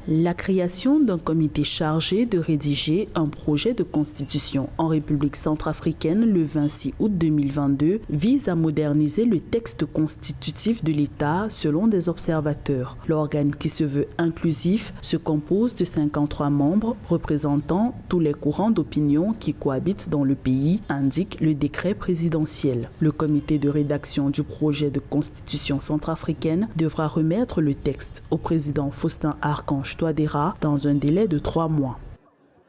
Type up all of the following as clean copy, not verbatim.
La création d'un comité chargé de rédiger un projet de constitution en République centrafricaine le 26 août 2022 vise à moderniser le texte constitutif de l'État selon des observateurs. L'organe qui se veut inclusif se compose de 53 membres représentant tous les courants d'opinion qui cohabitent dans le pays, indique le décret présidentiel. Le comité de rédaction du projet de constitution centrafricaine devra remettre le texte au président Faustin Archange Touadéra dans un délai de 3 mois.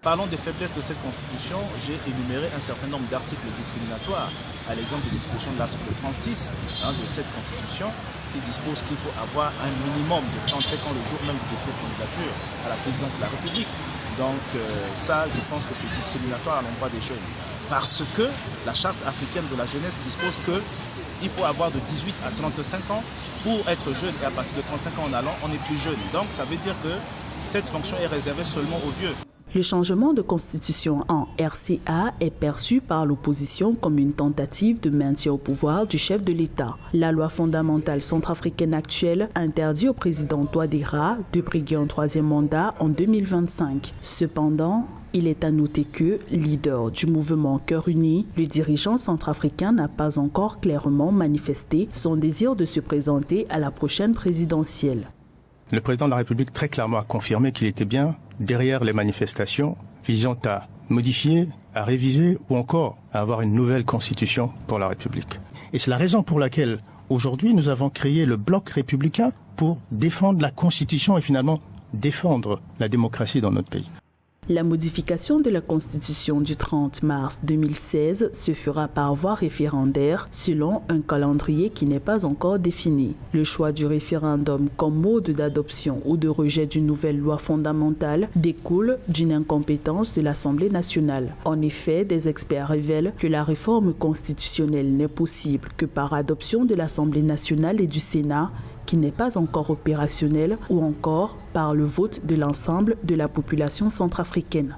Parlons des faiblesses de cette constitution. J'ai énuméré un certain nombre d'articles discriminatoires, à l'exemple de l'expression de l'article 36 de cette constitution qui dispose qu'il faut avoir un minimum de 35 ans le jour même du dépôt de candidature à la présidence de la République. Donc ça, je pense que c'est discriminatoire à l'endroit des jeunes. Parce que la charte africaine de la jeunesse dispose qu'il faut avoir de 18 à 35 ans pour être jeune, et à partir de 35 ans en allant, on est plus jeune. Donc ça veut dire que cette fonction est réservée seulement aux vieux. Le changement de constitution en RCA est perçu par l'opposition comme une tentative de maintien au pouvoir du chef de l'État. La loi fondamentale centrafricaine actuelle interdit au président Touadéra de briguer un troisième mandat en 2025. Cependant, il est à noter que, leader du mouvement Cœur Uni, le dirigeant centrafricain n'a pas encore clairement manifesté son désir de se présenter à la prochaine présidentielle. Le président de la République très clairement a confirmé qu'il était bien derrière les manifestations visant à modifier, à réviser ou encore à avoir une nouvelle constitution pour la République. Et c'est la raison pour laquelle aujourd'hui nous avons créé le bloc républicain pour défendre la constitution et finalement défendre la démocratie dans notre pays. La modification de la Constitution du 30 mars 2016 se fera par voie référendaire selon un calendrier qui n'est pas encore défini. Le choix du référendum comme mode d'adoption ou de rejet d'une nouvelle loi fondamentale découle d'une incompétence de l'Assemblée nationale. En effet, des experts révèlent que la réforme constitutionnelle n'est possible que par adoption de l'Assemblée nationale et du Sénat, qui n'est pas encore opérationnel, ou encore par le vote de l'ensemble de la population centrafricaine.